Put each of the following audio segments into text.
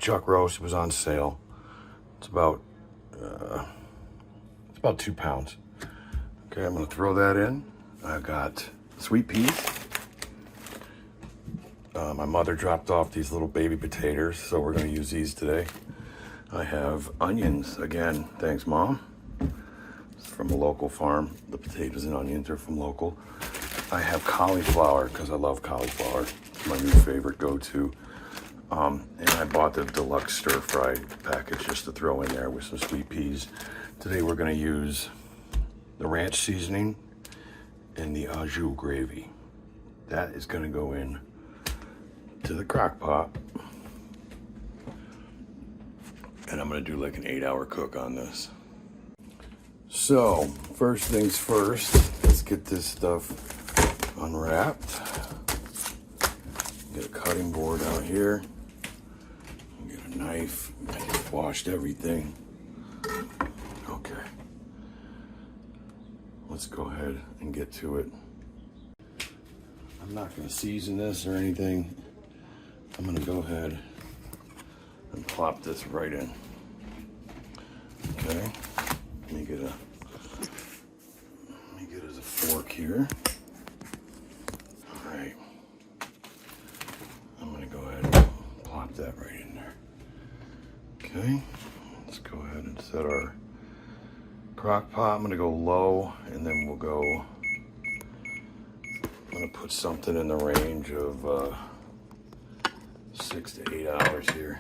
chuck roast. It was on sale. It's about 2 pounds. Okay, I'm gonna throw that in. I've got sweet peas. My mother dropped off these little baby potatoes, so we're gonna use these today. I have onions again. Thanks, Mom. It's from a local farm. The potatoes and onions are from local. I have cauliflower because I love cauliflower. It's my new favorite go-to. And I bought the deluxe stir-fry package just to throw in there with some sweet peas. Today we're gonna use the ranch seasoning and the au jus gravy. That is gonna go in to the crock pot. And I'm gonna do like an 8-hour cook on this. So, first things first, let's get this stuff unwrapped. Get a cutting board out here. Get a knife. I just washed everything. Okay. Let's go ahead and get to it. I'm not gonna season this or anything. I'm gonna go ahead and plop this right in. Okay. Let me get us a fork here. All right. I'm gonna go ahead and plop that right in there. Okay. Let's go ahead and set our crock pot. I'm gonna go low, and then we'll go. I'm gonna put something in the range of 6 to 8 hours here.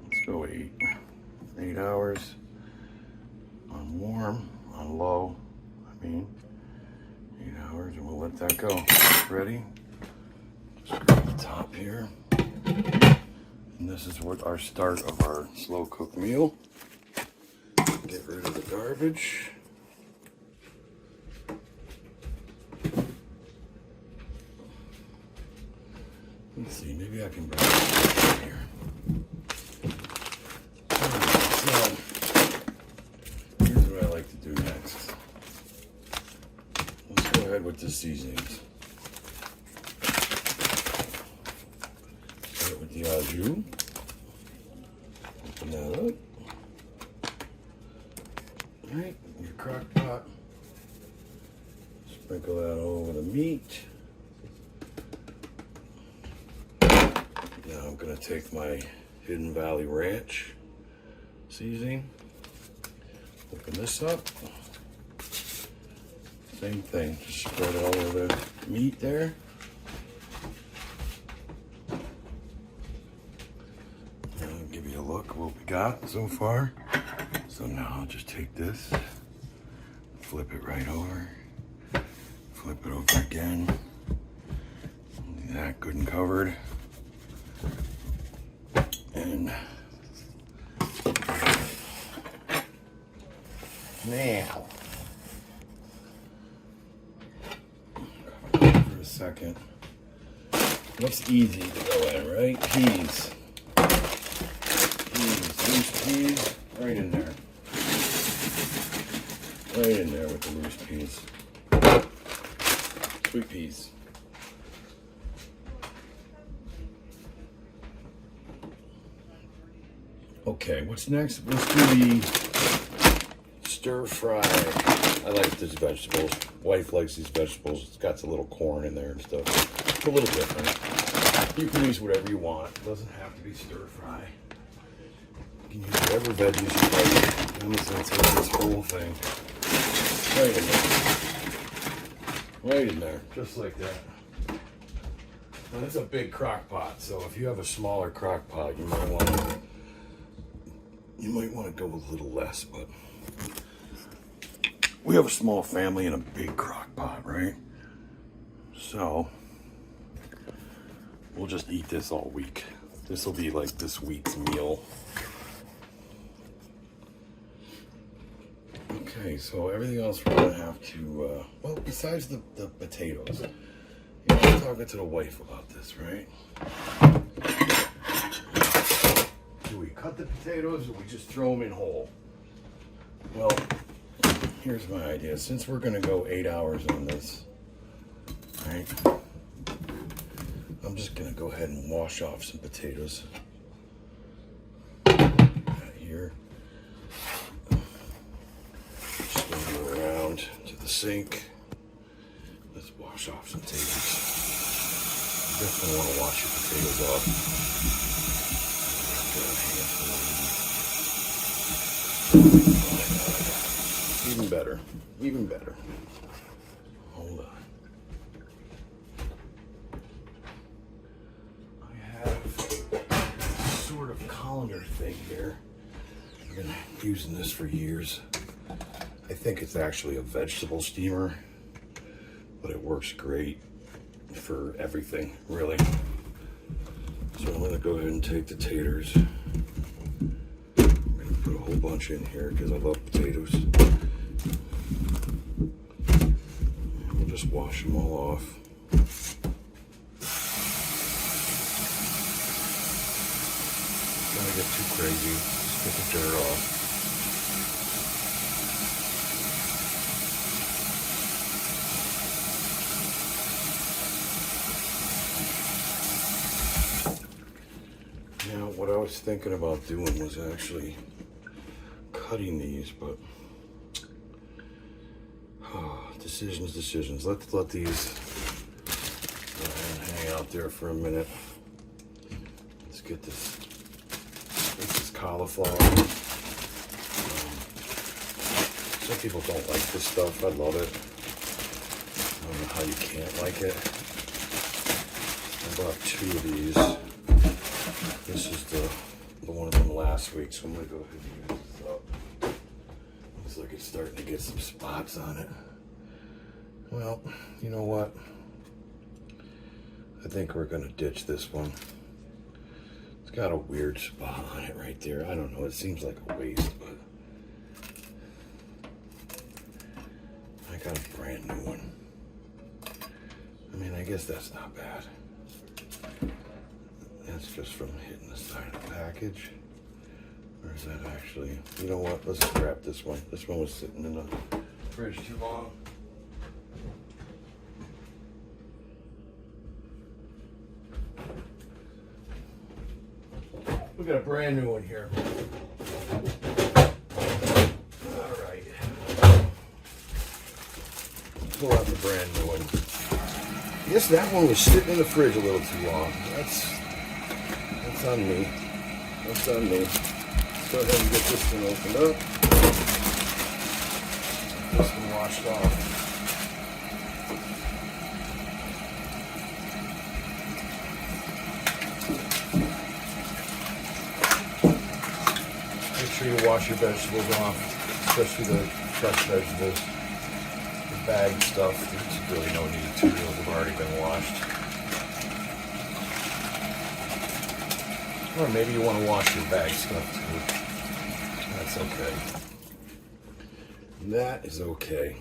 Let's go 8 hours on warm, on low. 8 hours, and we'll let that go. Ready? Just grab the top here. And this is what our start of our slow cook meal. Get rid of the garbage. Let's see, maybe I can bring it here. So, here's what I like to do next. Let's go ahead with the seasonings. Start with the au jus. Open that up. Alright, your crock pot. Sprinkle that all over the meat. Now I'm going to take my Hidden Valley Ranch seasoning. Open this up. Same thing, just spread it all over the meat there. Now I'll give you a look at what we got so far. So now I'll just take this, flip it right over, flip it over again. Leave that good and covered. And now, for a second, what's easy to go in, right? Peas, loose peas, right in there. Right in there with the loose peas. Sweet peas. Okay, what's next? Let's do the stir fry. I like these vegetables. Wife likes these vegetables. It's got a little corn in there and stuff. It's a little different. You can use whatever you want. It doesn't have to be stir fry. You can use whatever veggies you like. I'm just gonna take this whole thing right in there. Right in there, just like that. Now this is a big crock pot, so if you have a smaller crock pot, you might want to go a little less, but we have a small family and a big crock pot, right? So we'll just eat this all week. This will be like this week's meal. Okay, so everything else we're gonna have to, well, besides the potatoes, you know, I'm talking to the wife about this, right? Do we cut the potatoes or we just throw them in whole? Well, here's my idea. Since we're gonna go 8 hours on this, right? I'm just gonna go ahead and wash off some potatoes. Here. Just gonna go around to the sink. Let's wash off some potatoes. You definitely want to wash your potatoes off. Even better. Even better. Hold on. I have sort of colander thing here. I've been using this for years. I think it's actually a vegetable steamer, but it works great for everything, really. So I'm gonna go ahead and take the taters. I'm gonna put a whole bunch in here because I love potatoes. We'll just wash them all off. Don't get too crazy, just get the dirt off. Now, what I was thinking about doing was actually cutting these, but decisions. Let's let these hang out there for a minute. Let's get this. This is cauliflower. Some people don't like this stuff. I love it. I don't know how you can't like it. I bought 2 of these. This is the one from last week, so I'm gonna go ahead and use this up. Looks like it's starting to get some spots on it. Well, you know what? I think we're gonna ditch this one. It's got a weird spot on it right there. I don't know, it seems like a waste, but I got a brand new one. I mean, I guess that's not bad. That's just from hitting the side of the package. Or is that actually, you know what, let's scrap this one. This one was sitting in the fridge too long. We got a brand new one here. All right. Pull out the brand new one. Yes, that one was sitting in the fridge a little too long. That's on me. That's on me. Let's go ahead and get this one opened up. This one washed off. Make sure you wash your vegetables off, especially the fresh vegetables. The bagged stuff, there's really no need to. Those have already been washed. Or maybe you want to wash your bag stuff too. That's okay. That is okay.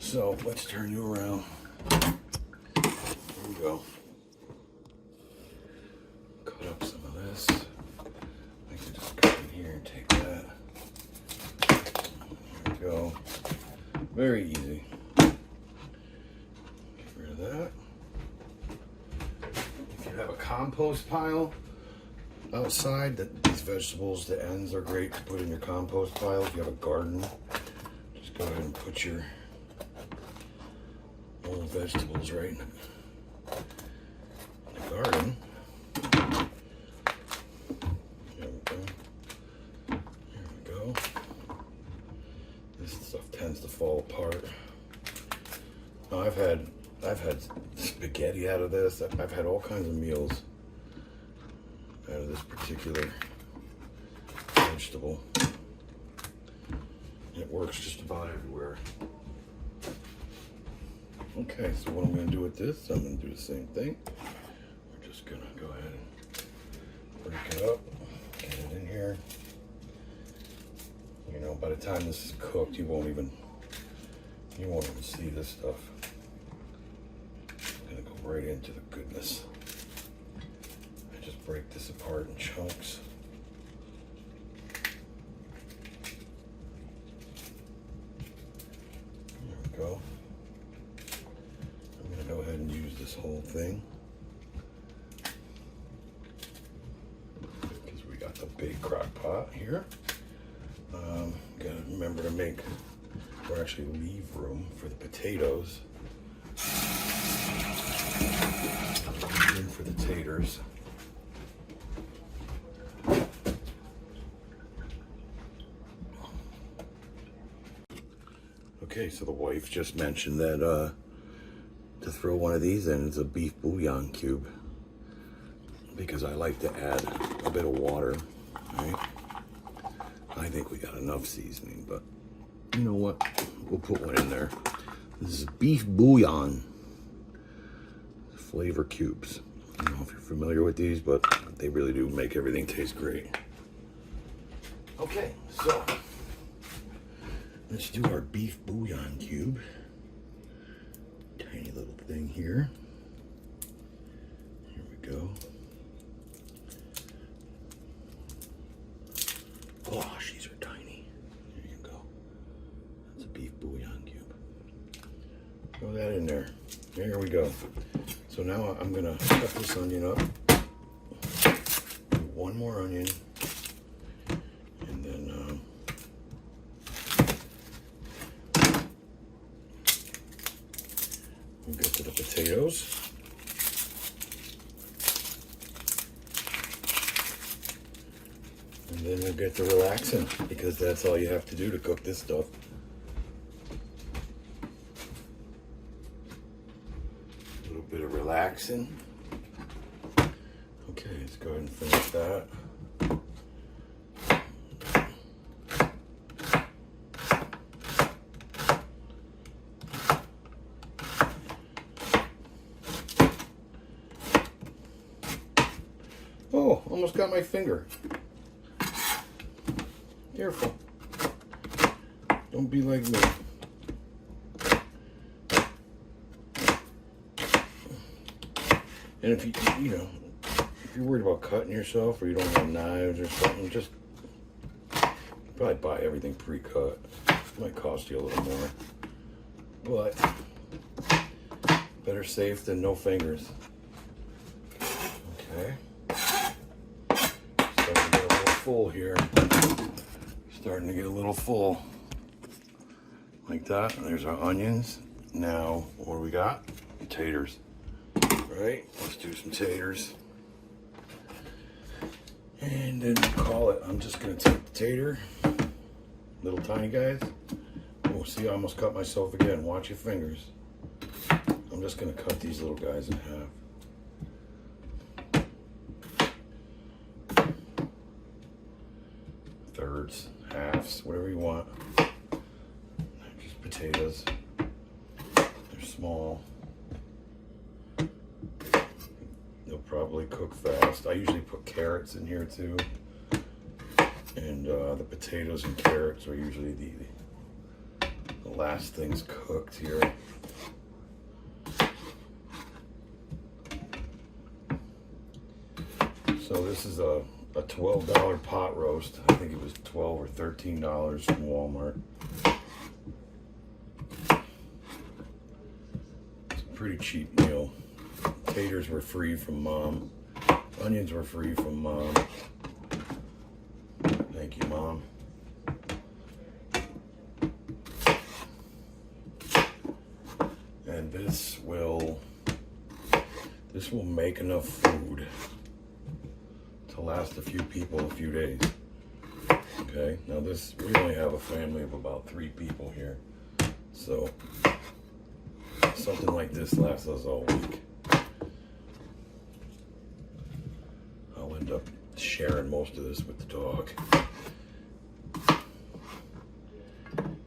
So let's turn you around. There we go. Cut up some of this. I can just cut in here and take that. There we go. Very easy. Get rid of that. Have a compost pile outside. These vegetables, the ends are great to put in your compost pile. If you have a garden, just go ahead and put your old vegetables right in the garden. There we go. There we go. This stuff tends to fall apart. Now, I've had spaghetti out of this. I've had all kinds of meals out of this particular vegetable. It works just about everywhere. Okay, so what I'm going to do with this, I'm going to do the same thing. We're just going to go ahead and break it up, get it in here. You know, by the time this is cooked, you won't even see this stuff. Right into the goodness. I just break this apart in chunks. There we go. I'm going to go ahead and use this whole thing. thing. Because we got the big crock pot here. Gotta remember to make, or actually leave room for the potatoes. And for the taters. Okay, so the wife just mentioned that to throw one of these in is a beef bouillon cube, because I like to add a bit of water, right? I think we got enough seasoning, but you know what? We'll put one in there. This is beef bouillon flavor cubes. I don't know if you're familiar with these, but they really do make everything taste great. Okay, so let's do our beef bouillon cube. Tiny little thing here. Here we go. Gosh, these are tiny. There you go. That's a beef bouillon cube. Throw that in there. There we go. So now I'm gonna cut this onion up. One more onion. And then we'll get to the potatoes. And then we'll get to relaxing, because that's all you have to do to cook this stuff. A little bit of relaxing. Okay, let's go ahead and finish that. Oh, almost got my finger. Careful. Don't be like me. And if if you're worried about cutting yourself, or you don't have knives or something, just probably buy everything pre-cut. It might cost you a little more, but better safe than no fingers. Okay. Starting to get a little full here. Starting to get a little full. Like that. There's our onions. Now, what do we got? Taters. Right? Let's do some taters. And then call it. I'm just going to take the tater. Little tiny guys. Oh, see, I almost cut myself again. Watch your fingers. I'm just going to cut these little guys in half. Thirds, halves, whatever you want. Just potatoes. They're small. They'll probably cook fast. I usually put carrots in here too. And the potatoes and carrots are usually the last things cooked here. So this is a $12 pot roast. I think it was $12 or $13 from Walmart. It's a pretty cheap meal. Taters were free from Mom. Onions were free from Mom. Thank you, Mom. And this will make enough food to last a few people a few days. Okay, now we only have a family of about 3 people here, so something like this lasts us all week. I'll end up sharing most of this with the dog,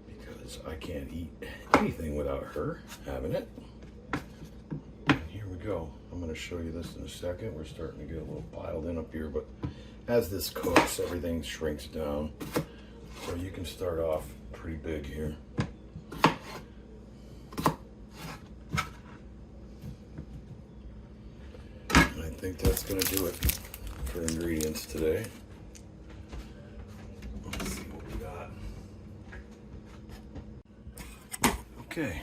because I can't eat anything without her having it. And here we go. I'm going to show you this in a second. We're starting to get a little piled in up here, but as this cooks, everything shrinks down. So you can start off pretty big here. And I think that's going to do it for ingredients today. Let's see what we got. Okay.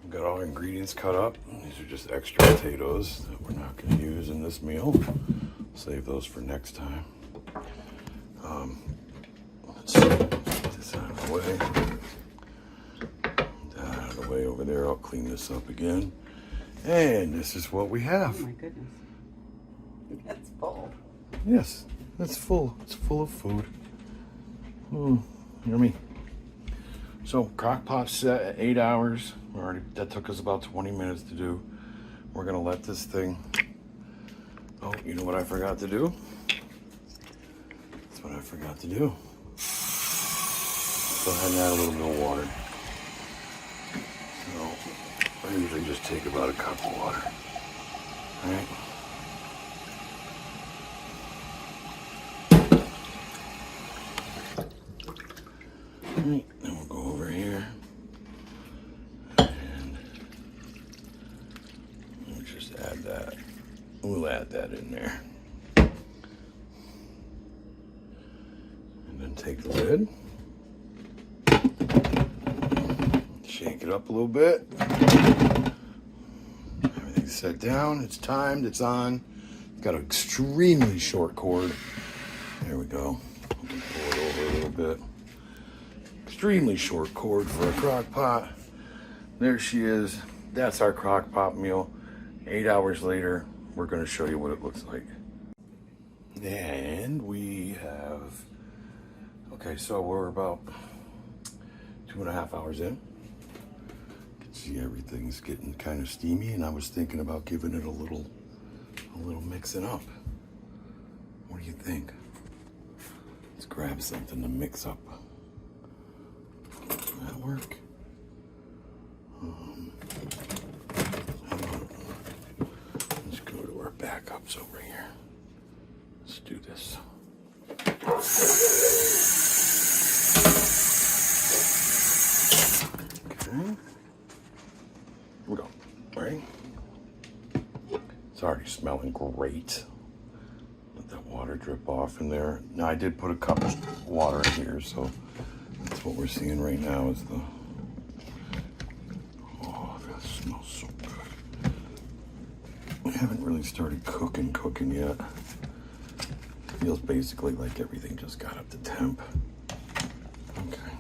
I'm Got all our ingredients cut up. These are just extra potatoes that we're not going to use in this meal. Save those for next time. Let's see. Get this out of the way. That out of the way over there. I'll clean this up again. And this is what we have. Oh my goodness. That's full. Yes, it's full. It's full of food. Yummy. So, crock pot set at 8 hours. That took us about 20 minutes to do. We're gonna let this thing. Oh, you know what I forgot to do? That's what I forgot to do. Go ahead and add a little bit of water. So, I usually just take about a cup of water. All right. Alright, then we'll go over here and we'll just add that. We'll add that in there. And then take the lid, shake it up a little bit. Everything's set down, it's timed, it's on. It's got an extremely short cord. There we go. We can pull it over a little bit. Extremely short cord for a crock pot. There she is. That's our crock pot meal. 8 hours later, we're going to show you what it looks like. And we have, okay, so we're about 2.5 hours in. You can see everything's getting kind of steamy, and I was thinking about giving it a little mixing up. What do you think? Let's grab something to mix up. Does that work? Let's go to our backups over here. Let's do this. Okay. Here we go. All right. It's already smelling great. Let that water drip off in there. Now I did put a cup of water in here, so that's what we're seeing right now is the, oh, that smells so good. I haven't really started cooking yet. Feels basically like everything just got up to temp. Okay.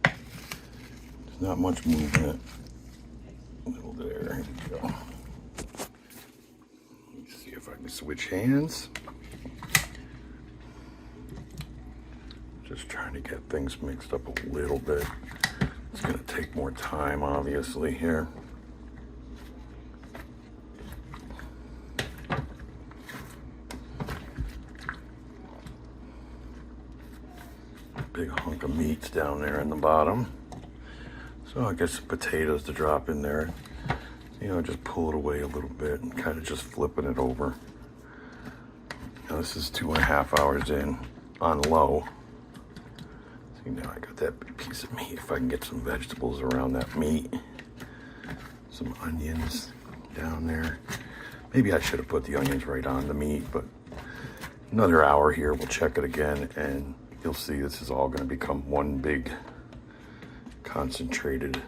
There's not much movement. A little there, here we go. Let me see if I can switch hands. Just trying to get things mixed up a little bit. It's gonna take more time, obviously, here. Big hunk of meat's down there in the bottom. So I guess the potatoes to drop in there. You know, just pull it away a little bit and kind of just flipping it over. Now this is 2.5 hours in on low. See, now I got that big piece of meat. If I can get some vegetables around that meat. Some onions down there. Maybe I should have put the onions right on the meat, but another hour here, we'll check it again, and you'll see this is all going to become one big concentrated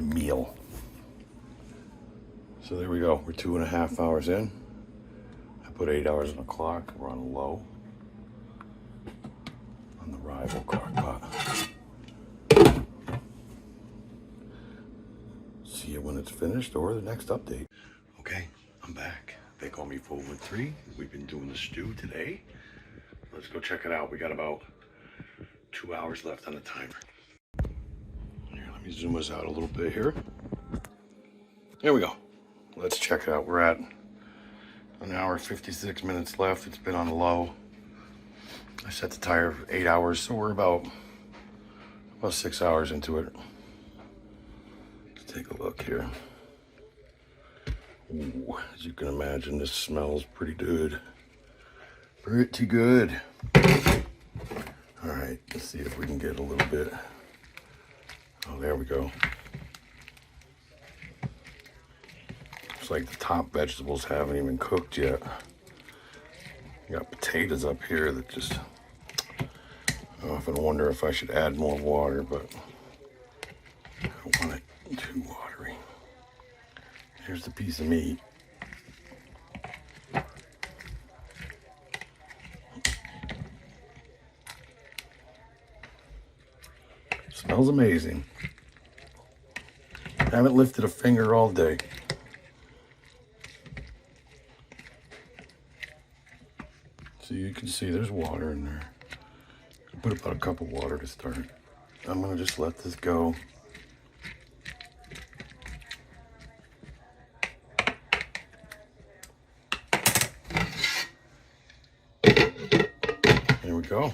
meal. So there we go. We're 2.5 hours in. I put 8 hours on the clock. We're on low on the rival crock pot. See you when it's finished or the next update. Okay, I'm back. They call me 413. We've been doing the stew today. Let's go check it out. We got about 2 hours left on the timer. Here, let me zoom us out a little bit here. There we go. Let's check it out. We're at 1 hour, 56 minutes left. It's been on low. I set the timer for 8 hours, so we're about 6 hours into it. Let's take a look here. Ooh, as you can imagine, this smells pretty good. Pretty good. All right, let's see if we can get a little bit. Oh, there we go. Looks like the top vegetables haven't even cooked yet. You got potatoes up here that just, I often wonder if I should add more water, but I Here's the piece of meat. Smells amazing. Haven't lifted a finger all day. So you can see there's water in there. Put about a cup of water to start. I'm gonna just let this go. There we go.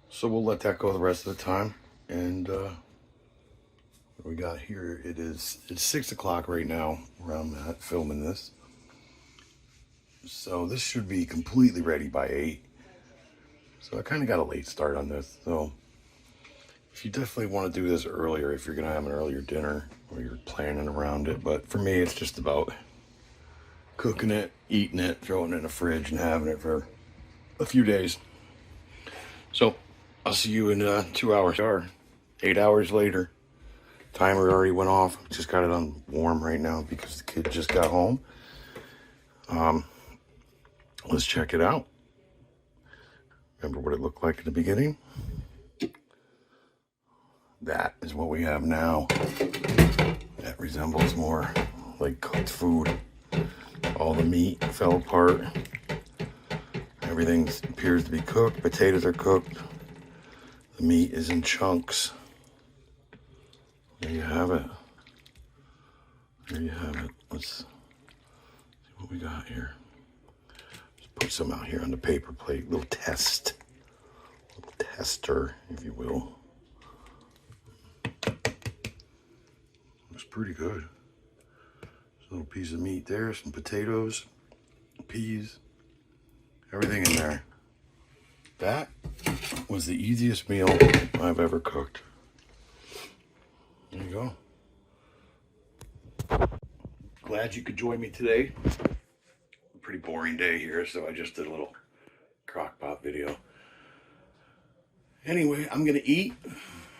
So we'll let that go the rest of the time. And what we got here, it's 6 o'clock right now where I'm at filming this. So this should be completely ready by 8. So I kind of got a late start on this. So if you definitely want to do this earlier, if you're going to have an earlier dinner or you're planning around it. But for me, it's just about cooking it, eating it, throwing it in the fridge and having it for a few days. So I'll see you in 2 hours or 8 hours later. Timer already went off. Just got it on warm right now because the kid just got home. Let's check it out. Remember what it looked like in the beginning? That is what we have now. That resembles more like cooked food. All the meat fell apart. Everything appears to be cooked. Potatoes are cooked. The meat is in chunks. There you have it. There you have it. Let's see what we got here. Let's put some out here on the paper plate. Little test. Little tester, if you will. Looks pretty good. There's a little piece of meat there, some potatoes, peas, everything in there. That was the easiest meal I've ever cooked. There you go. Glad you could join me today. A pretty boring day here, so I just did a little crock pot video. Anyway, I'm gonna eat.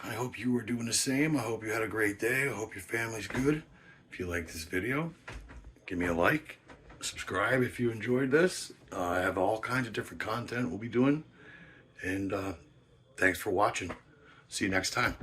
I hope you were doing the same. I hope you had a great day. I hope your family's good. If you like this video, give me a like. Subscribe if you enjoyed this. I have all kinds of different content we'll be doing. And thanks for watching. See you next time.